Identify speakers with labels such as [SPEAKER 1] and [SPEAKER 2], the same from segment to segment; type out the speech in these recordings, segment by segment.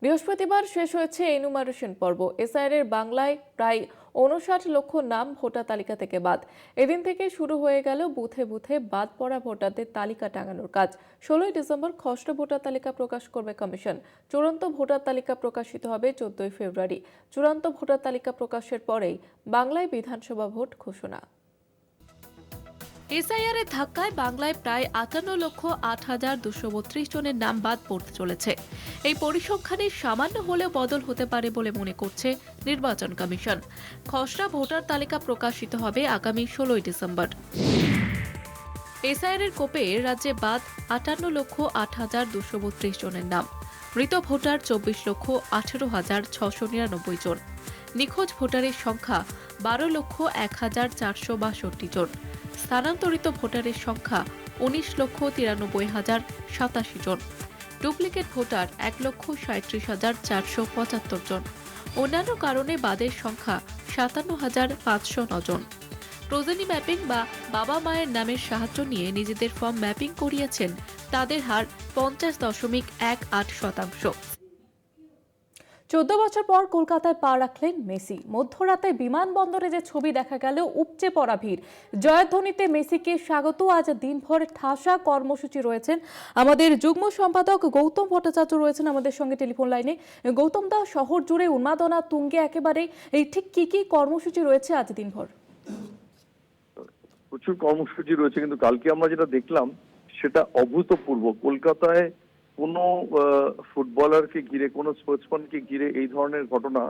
[SPEAKER 1] বৃহস্পতিবার শেষ হয়েছে এনুমারেশন পর্ব। এসআইআর এর বাংলায় প্রায় ৫৯ লক্ষ নাম ভোটার তালিকা থেকে বাদ। এদিন থেকে শুরু হয়ে গেল বুথে বুথে বাদ পড়া ভোটারদের তালিকা টাঙানোর কাজ। ১৬ই ডিসেম্বর খসড়া ভোটার তালিকা প্রকাশ করবে কমিশন। চূড়ান্ত ভোটার তালিকা প্রকাশিত হবে ১৪ই ফেব্রুয়ারি। চূড়ান্ত ভোটার তালিকা প্রকাশের পরেই বাংলায় বিধানসভা ভোট ঘোষণা। এসআইআর এর ধাক্কায় বাংলায় প্রায় ৫৮,০৮,২৩২ জনের নাম বাদ পড়তে চলেছে। এই পরিসংখ্যানে সামান্য হলেও বদল হতে পারে বলে মনে করছে নির্বাচন কমিশন। খসড়া ভোটার তালিকা প্রকাশিত হবে আগামী ১৬ই ডিসেম্বর। এসআইআর এর কোপে রাজ্যে বাদ ৫৮,০৮,২৩২ জনের নাম। মৃত ভোটার ২৪,১৮,৬৯৯ জন। নিখোঁজ ভোটারের সংখ্যা ১২,০১,৪৬২ জন। স্থানান্তরিত ভোটারের সংখ্যা ১৯,৯৩,০৮৭ জন। ডুপ্লিকেট ভোটার ১,৩৭,৪৭৫ জন। অন্যান্য কারণে বাদের সংখ্যা ৫৭,৫০৯ জন। প্রয়োজনী ম্যাপিং বা বাবা মায়ের নামের সাহায্য নিয়ে নিজেদের ফর্ম ম্যাপিং করিয়েছেন তাদের হার ৫০.18%। ১৪ বছর পর কলকাতায় পা রাখলেন মেসি। মধ্যরাতে বিমানবন্দরে যে ছবি দেখা গেল, উপচে পড়া ভিড়। জয়ধ্বনিতে মেসিকে স্বাগত। আজ দিনভর ঠাসা কর্মসূচি রয়েছেন। আমাদের যুগ্ম সম্পাদক গৌতম ভট্টাচার্য রয়েছেন আমাদের সঙ্গে টেলিফোন লাইনে। গৌতম দা, শহর জুড়ে উন্মাদনা তুঙ্গে একেবারে। এই ঠিক কি কি কর্মসূচি রয়েছে আজ দিনভর?
[SPEAKER 2] প্রচুর কর্মসূচি রয়েছে, কিন্তু কালকে আমরা যেটা দেখলাম সেটা অভূতপূর্ব। কলকাতায় কোনো ফুটবলারকে ঘিরে, কোনো স্পোর্টসম্যানকে ঘিরে এই ধরনের ঘটনা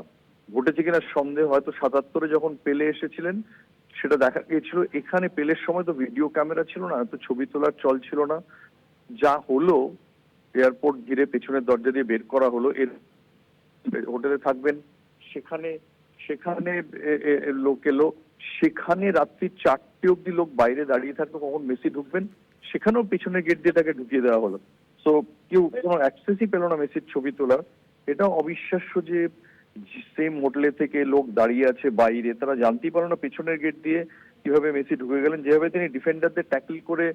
[SPEAKER 2] ঘটেছে কিনা সন্দেহ। হয়তো ৭৭-এ যখন পেলে এসেছিলেন সেটা দেখা গিয়েছিল। এখানে পেলের সময় তো ভিডিও ক্যামেরা ছিল না, এত ছবি তোলার চল ছিল না। যা হলো, এয়ারপোর্ট ঘিরে পেছনের দরজা দিয়ে বের করা হলো। এর হোটেলে থাকবেন, সেখানে সেখানে লোক এলো, সেখানে রাত্রি ৪টে অব্দি লোক বাইরে দাঁড়িয়ে থাকতো কখন মেসি ঢুকবেন। সেখানেও পিছনের গেট দিয়ে তাকে ঢুকিয়ে দেওয়া হলো। তো কেউ কোনো অ্যাক্সেসই পেল না মেসির ছবি তোলার। এটা অবিশ্বাস্য যে সেম হোটেলে থেকে লোক দাঁড়িয়ে আছে বাইরে, তারা জানতেই পারলো না পেছনের গেট দিয়ে কিভাবে মেসি ঢুকে গেলেন। যেভাবে তিনি ডিফেন্ডারদের ট্যাকল করে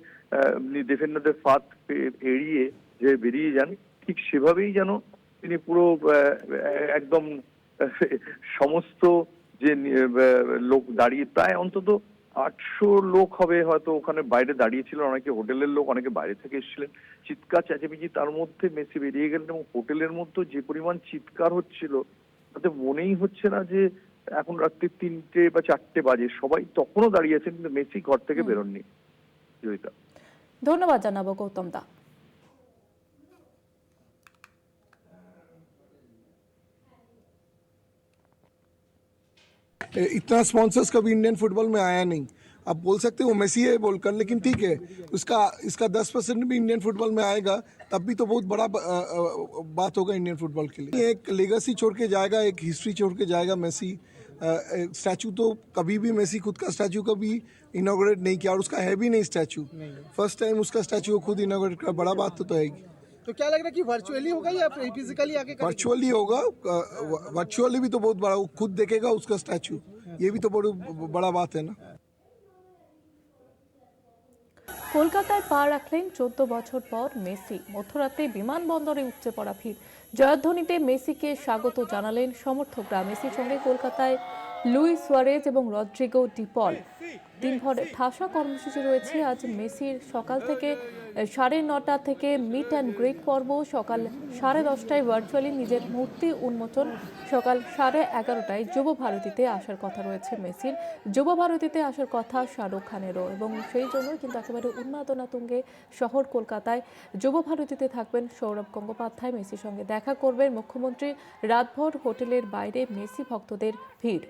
[SPEAKER 2] ডিফেন্ডারদের ফাঁদ এড়িয়ে যে বেরিয়ে যান, ঠিক সেভাবেই যেন তিনি পুরো একদম সমস্ত যে লোক দাঁড়িয়ে, প্রায় অন্তত ৮০০ লোক হবে হয়তো ওখানে বাইরে দাঁড়িয়েছিল। অনেকে হোটেলের লোক, অনেকে বাইরে থেকে এসেছিলেন। চিৎকার চেঁচামেচি, তার মধ্যে মেসি বেরিয়ে গেলেন এবং হোটেলের মধ্যে যে পরিমাণ চিৎকার হচ্ছিল তাতে মনেই হচ্ছে না যে এখন রাত্রি ৩টে বা ৪টে বাজে। সবাই তখনও দাঁড়িয়ে আছেন, কিন্তু মেসি ঘর থেকে বেরোননি। জয়িতা,
[SPEAKER 1] ধন্যবাদ জানাবো গৌতম দা।
[SPEAKER 3] इतना स्पॉन्सर्स कभी इंडियन फुटबॉल में आया नहीं। आप बोल सकते हो मेसी है बोलकर, लेकिन ठीक है, उसका इसका 10% भी इंडियन फुटबॉल में आएगा तब भी तो बहुत बड़ा बात होगा इंडियन फुटबॉल के लिए। एक लेगेसी छोड़ के जाएगा, एक हिस्ट्री छोड़ के जाएगा मेसी। स्टैचू तो कभी भी मेसी खुद का स्टैचू कभी इनॉग्रेट नहीं किया, और उसका है भी नहीं स्टैचू। फर्स्ट टाइम उसका स्टैचू खुद इनॉग्रेट कर, बड़ा बात तो है।
[SPEAKER 4] तो क्या लग रहा है कि वर्चुअली होगा या फिजिकली आके करेंगे?
[SPEAKER 3] वर्चुअली होगा। वर्चुअली भी तो बहुत बड़ा, वो खुद देखेगा उसका स्टैचू, ये भी तो बड़ा बात है ना।
[SPEAKER 1] কলকাতায় পা রাখলেন ১৪ বছর পর মেসি। মধ্যরাতে বিমানবন্দরে উপচে পড়া ভিড়। জয়ধ্বনিতে মেসিকে স্বাগত জানালেন সমর্থকরা। মেসির সঙ্গে কলকাতায় লুইস সুয়ারেজ এবং রদ্রিগো ডিপল। দিনভর ঠাসা কর্মসূচি রয়েছে আজ মেসির। সকাল থেকে ৯:৩০ থেকে মিট অ্যান্ড গ্রিট পর্ব, সকাল ১০:৩০টায় ভার্চুয়ালি নিজের মূর্তি উন্মোচন, সকাল ১১:৩০টায় যুব ভারতীতে আসার কথা রয়েছে মেসির। যুব ভারতীতে আসার কথা শাহরুখ খানেরও, এবং সেই জন্য কিন্তু একেবারে উন্মাদনা তুঙ্গে শহর কলকাতায়। যুব ভারতীতে থাকবেন সৌরভ গঙ্গোপাধ্যায়, মেসির সঙ্গে দেখা করবেন মুখ্যমন্ত্রী। রাতভর হোটেলের বাইরে মেসি ভক্তদের ভিড়।